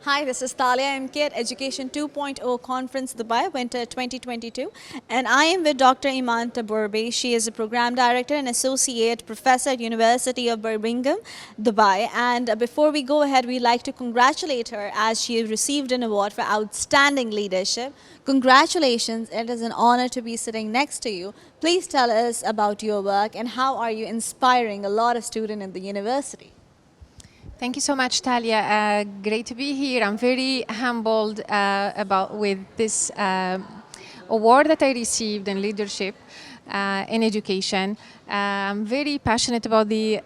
Hi, this is Talia MK at Education 2.0 Conference Dubai, Winter 2022. And I am with Dr. Imen Tebourbi. She is a Program Director and Associate Professor at University of Birmingham, Dubai. And before we go ahead, we'd like to congratulate her as she received an award for outstanding leadership. Congratulations, it is an honor to be sitting next to you. Please tell us about your work and how are you inspiring a lot of students in the university. Thank you so much, Talia. Great to be here. I'm very humbled with this award that I received in leadership in education. I'm very passionate about the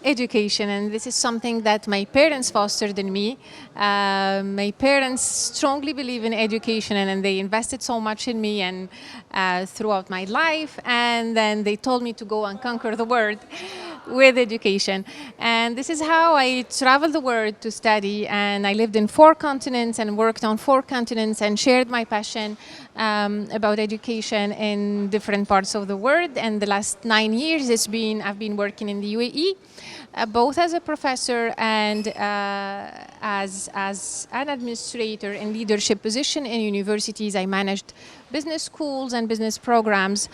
education, and this is something that my parents fostered in me. My parents strongly believe in education, and they invested so much in me and throughout my life, and then they told me to go and conquer the world with education. And this is how I traveled the world to study, and I lived in 4 continents and worked on 4 continents and shared my passion about education in different parts of the world. And the last 9 years I've been working in the UAE, both as a professor and as an administrator in leadership position in universities. I managed business schools and business programs,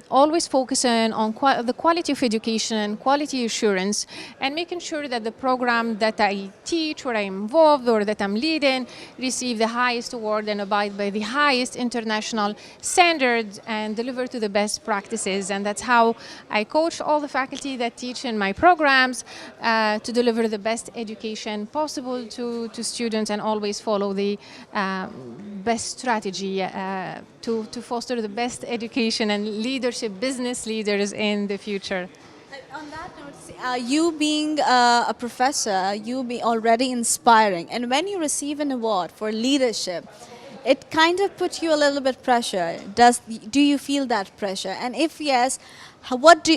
always focusing on the quality of education and quality assurance, and making sure that the program that I teach or I'm involved or that I'm leading receive the highest award and abide by the highest international standards and deliver to the best practices. And that's how I coach all the faculty that teach in my programs to deliver the best education possible to students, and always follow the best strategy to foster the best education and leadership, business leaders in the future. On that note, you being a professor, you be already inspiring, and when you receive an award for leadership, it kind of puts you a little bit pressure. Do you feel that pressure? And if yes, what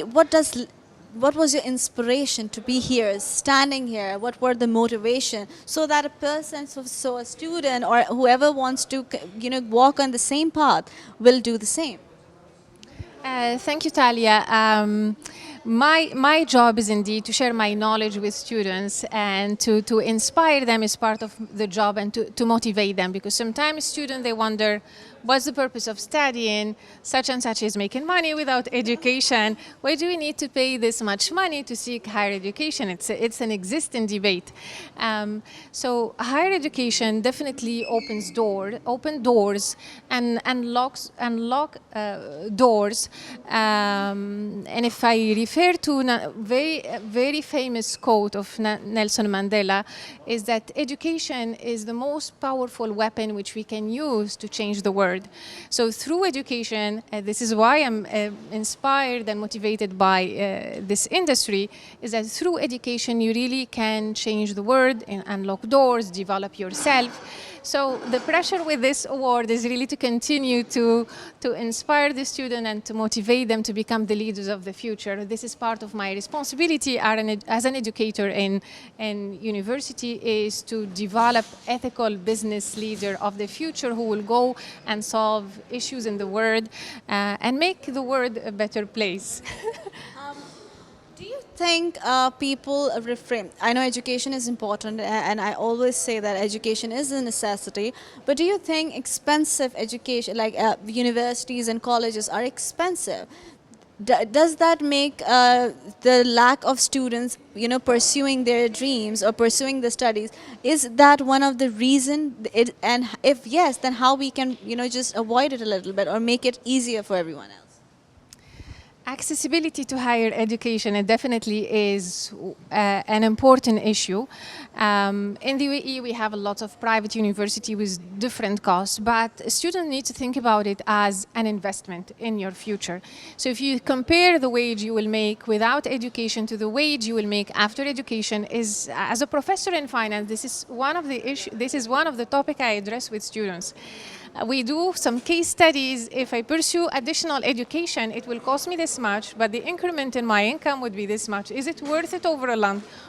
was your inspiration to be here, standing here? What were the motivation so that a person, so a student or whoever wants to, walk on the same path will do the same? Thank you, Talia. My job is indeed to share my knowledge with students and to inspire them is part of the job, and to motivate them, because sometimes students, they wonder, what's the purpose of studying? Such and such is making money without education. Why do we need to pay this much money to seek higher education? It's an existing debate. So higher education definitely open doors and unlock doors. And if I refer to a very famous quote of Nelson Mandela, is that education is the most powerful weapon which we can use to change the world. So through education, this is why I'm inspired and motivated by this industry, is that through education you really can change the world and unlock doors, develop yourself. So the pressure with this award is really to continue to inspire the student and to motivate them to become the leaders of the future. This is part of my responsibility as an educator in university, is to develop ethical business leader of the future who will go and solve issues in the world and make the world a better place. Do you think people refrain? I know education is important, and I always say that education is a necessity, but do you think expensive education, like universities and colleges, are expensive? Does that make the lack of students, pursuing their dreams or pursuing the studies, is that one of the reasons? And if yes, then how we can, just avoid it a little bit or make it easier for everyone else? Accessibility to higher education, it definitely is an important issue. In the UAE, we have a lot of private university with different costs, but students need to think about it as an investment in your future. So if you compare the wage you will make without education to the wage you will make after education, is, as a professor in finance, this is one of the topics I address with students. We do some case studies. If I pursue additional education, it will cost me this much, but the increment in my income would be this much. Is it worth it over a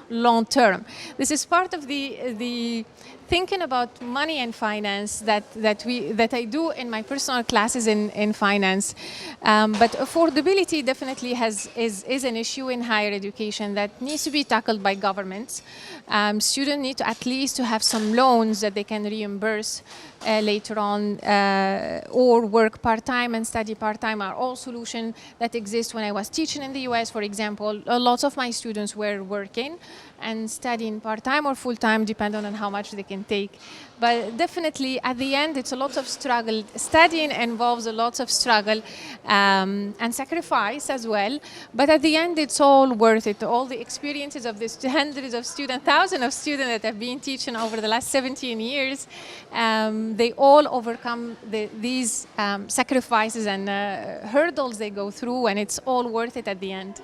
long term? This is part of the thinking about money and finance that I do in my personal classes in finance. But affordability definitely is an issue in higher education that needs to be tackled by governments. Students need to at least to have some loans that they can reimburse later on, or work part-time and study part-time are all solutions that exist. When I was teaching in the US, for example, lots of my students were working and studying part-time or full-time, depending on how much they can take. But definitely, at the end, it's a lot of struggle. Studying involves a lot of struggle and sacrifice as well. But at the end, it's all worth it. All the experiences of these hundreds of students, thousands of students that have been teaching over the last 17 years, they all overcome these sacrifices and hurdles they go through, and it's all worth it at the end.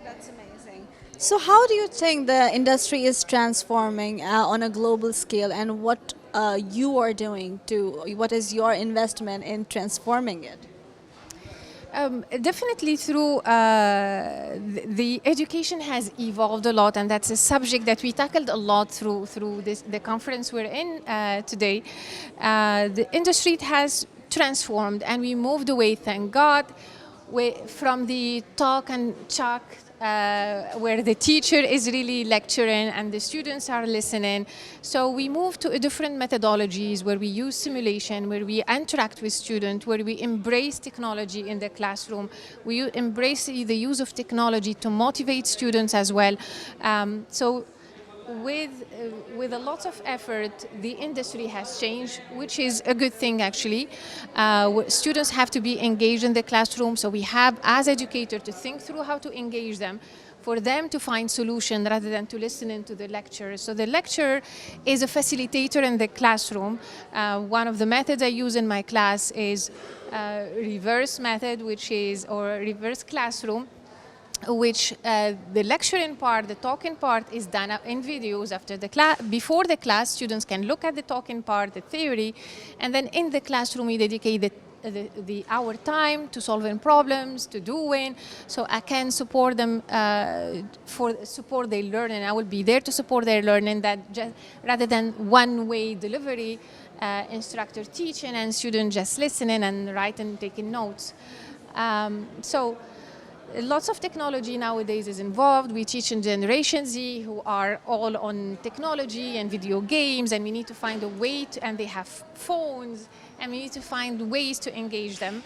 That's amazing. So, how do you think the industry is transforming on a global scale, and what you are doing to, what is your investment in transforming it? Definitely through the education has evolved a lot, and that's a subject that we tackled a lot through the conference we're in today. The industry has transformed, and we moved away, thank God, from the talk and chalk, where the teacher is really lecturing and the students are listening. So we moved to a different methodologies where we use simulation, where we interact with students, where we embrace technology in the classroom. We embrace the use of technology to motivate students as well. So with a lot of effort, the industry has changed, which is a good thing actually. Students have to be engaged in the classroom, so we have, as educators, to think through how to engage them, for them to find solution rather than to listen into the lecturer. So the lecturer is a facilitator in the classroom. One of the methods I use in my class is reverse method, or reverse classroom, which the lecturing part, the talking part, is done in videos after the class. Before the class, students can look at the talking part, the theory, and then in the classroom we dedicate our time to solving problems, to doing. So I can support them support their learning. I will be there to support their learning, rather than one-way delivery, instructor teaching and student just listening and writing, taking notes. So lots of technology nowadays is involved. We teach in Generation Z, who are all on technology and video games, and we need to find a way to, and they have phones, and we need to find ways to engage them,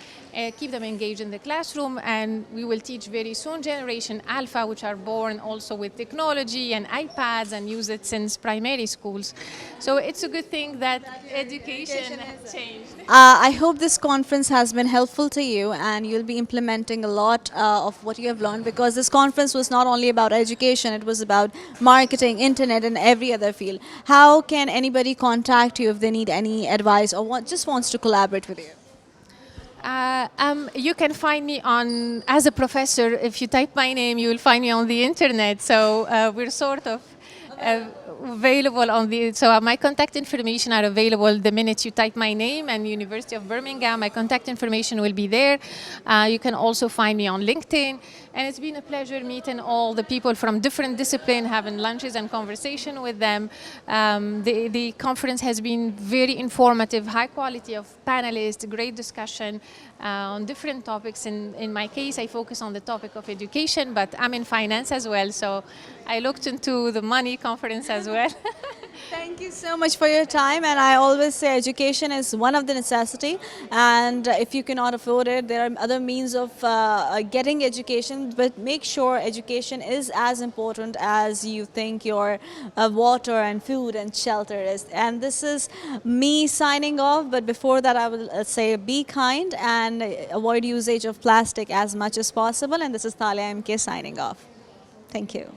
keep them engaged in the classroom. And we will teach very soon Generation Alpha, which are born also with technology and iPads and use it since primary schools. So it's a good thing that education has changed. I hope this conference has been helpful to you, and you'll be implementing a lot of what you have learned, because this conference was not only about education, it was about marketing, internet, and every other field. How can anybody contact you if they need any advice or just wants to collaborate with you? You can find me as a professor. If you type my name, you will find me on the internet. So we're sort of available on so my contact information are available the minute you type my name and University of Birmingham. My contact information will be there. You can also find me on LinkedIn. And it's been a pleasure meeting all the people from different disciplines, having lunches and conversation with them. The conference has been very informative, high quality of panelists, great discussion on different topics. In my case, I focus on the topic of education, but I'm in finance as well, so I looked into the money conference as well. Thank you so much for your time, and I always say education is one of the necessity, and if you cannot afford it, there are other means of getting education, but make sure education is as important as you think your water and food and shelter is. And this is me signing off, but before that I will say be kind and avoid usage of plastic as much as possible, and this is Thalia MK signing off. Thank you.